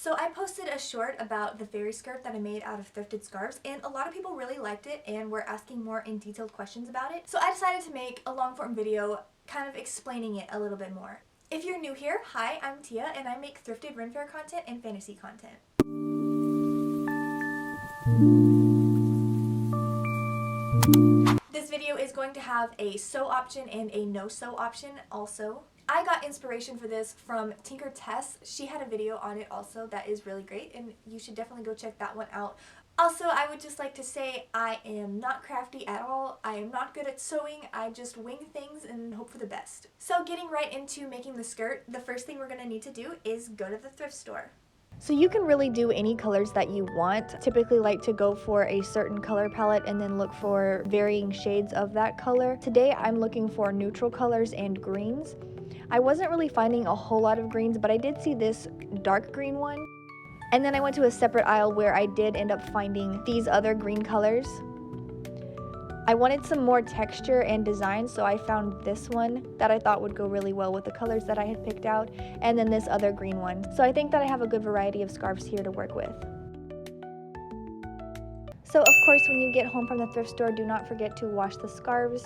So I posted a short about the fairy skirt that I made out of thrifted scarves, and a lot of people really liked it and were asking more in detailed questions about it. So I decided to make a long form video kind of explaining it a little bit more. If you're new here, hi, I'm Tia and I make thrifted Ren Fair content and fantasy content. This video is going to have a sew option and a no sew option also. I got inspiration for this from Tinker Tess. She had a video on it also that is really great and you should definitely go check that one out. Also, I would just like to say I am not crafty at all. I am not good at sewing. I just wing things and hope for the best. So getting right into making the skirt, the first thing we're going to need to do is go to the thrift store. So you can really do any colors that you want. Typically like to go for a certain color palette and then look for varying shades of that color. Today I'm looking for neutral colors and greens. I wasn't really finding a whole lot of greens, but I did see this dark green one. And then I went to a separate aisle where I did end up finding these other green colors. I wanted some more texture and design, so I found this one that I thought would go really well with the colors that I had picked out, and then this other green one. So I think that I have a good variety of scarves here to work with. So of course, when you get home from the thrift store, do not forget to wash the scarves.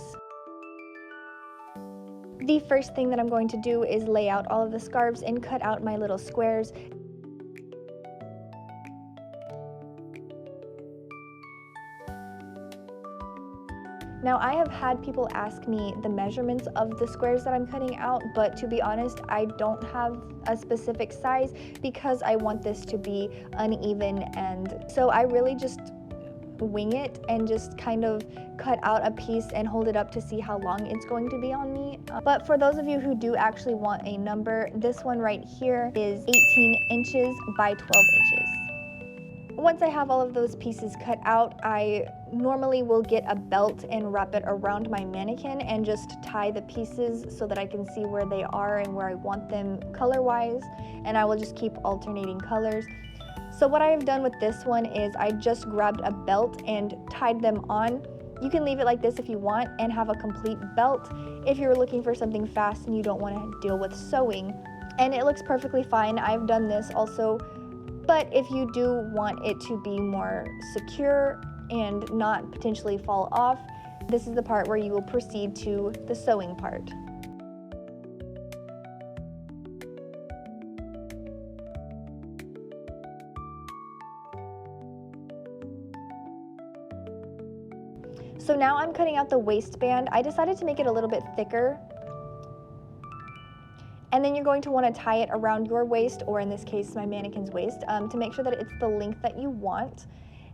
The first thing that I'm going to do is lay out all of the scarves and cut out my little squares. Now I have had people ask me the measurements of the squares that I'm cutting out, but to be honest, I don't have a specific size because I want this to be uneven, and so I really just wing it and just kind of cut out a piece and hold it up to see how long it's going to be on me. But for those of you who do actually want a number, this one right here is 18 inches by 12 inches. Once I have all of those pieces cut out, I normally will get a belt and wrap it around my mannequin and just tie the pieces so that I can see where they are and where I want them color-wise, and I will just keep alternating colors. So what I have done with this one is I just grabbed a belt and tied them on. You can leave it like this if you want and have a complete belt if you're looking for something fast and you don't want to deal with sewing. And it looks perfectly fine. I've done this also. But if you do want it to be more secure and not potentially fall off, this is the part where you will proceed to the sewing part. So now I'm cutting out the waistband. I decided to make it a little bit thicker. And then you're going to want to tie it around your waist, or in this case my mannequin's waist, to make sure that it's the length that you want.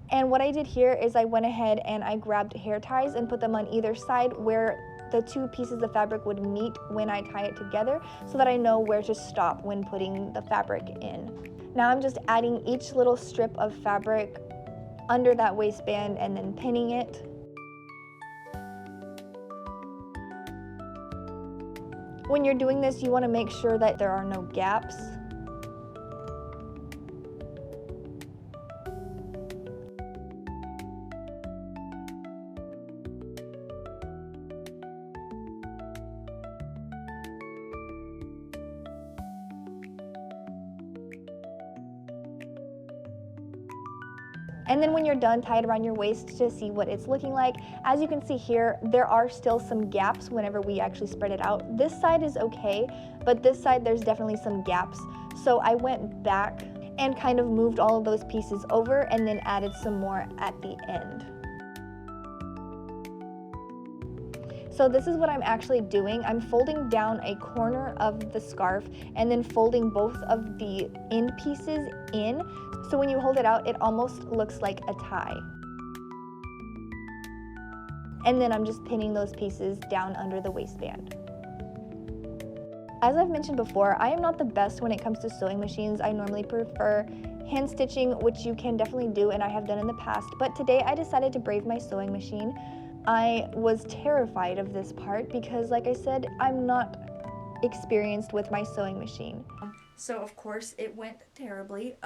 And what I did here is I went ahead and I grabbed hair ties and put them on either side where the two pieces of fabric would meet when I tie it together, so that I know where to stop when putting the fabric in. Now I'm just adding each little strip of fabric under that waistband and then pinning it. When you're doing this, you want to make sure that there are no gaps. And then when you're done, tie it around your waist to see what it's looking like. As you can see here, there are still some gaps whenever we actually spread it out. This side is okay, but this side there's definitely some gaps. So I went back and kind of moved all of those pieces over and then added some more at the end. So this is what I'm actually doing. I'm folding down a corner of the scarf and then folding both of the end pieces in. So when you hold it out, it almost looks like a tie. And then I'm just pinning those pieces down under the waistband. As I've mentioned before, I am not the best when it comes to sewing machines. I normally prefer hand stitching, which you can definitely do and I have done in the past. But today I decided to brave my sewing machine. I was terrified of this part because, like I said, I'm not experienced with my sewing machine. So of course it went terribly.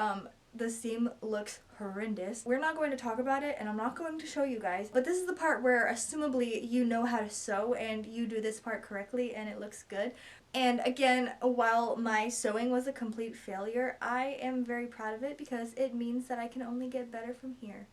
The seam looks horrendous. We're not going to talk about it and I'm not going to show you guys, but this is the part where assumably you know how to sew and you do this part correctly and it looks good. And again, while my sewing was a complete failure, I am very proud of it because it means that I can only get better from here.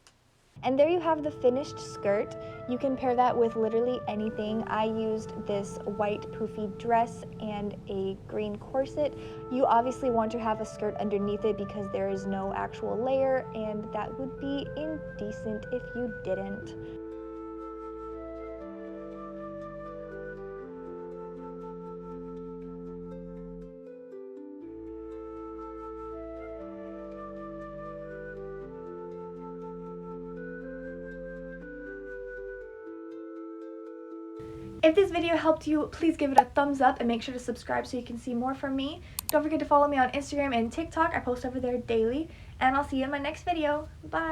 And there you have the finished skirt. You can pair that with literally anything. I used this white poofy dress and a green corset. You obviously want to have a skirt underneath it because there is no actual layer, and that would be indecent if you didn't. If this video helped you, please give it a thumbs up and make sure to subscribe so you can see more from me. Don't forget to follow me on Instagram and TikTok. I post over there daily. And I'll see you in my next video. Bye!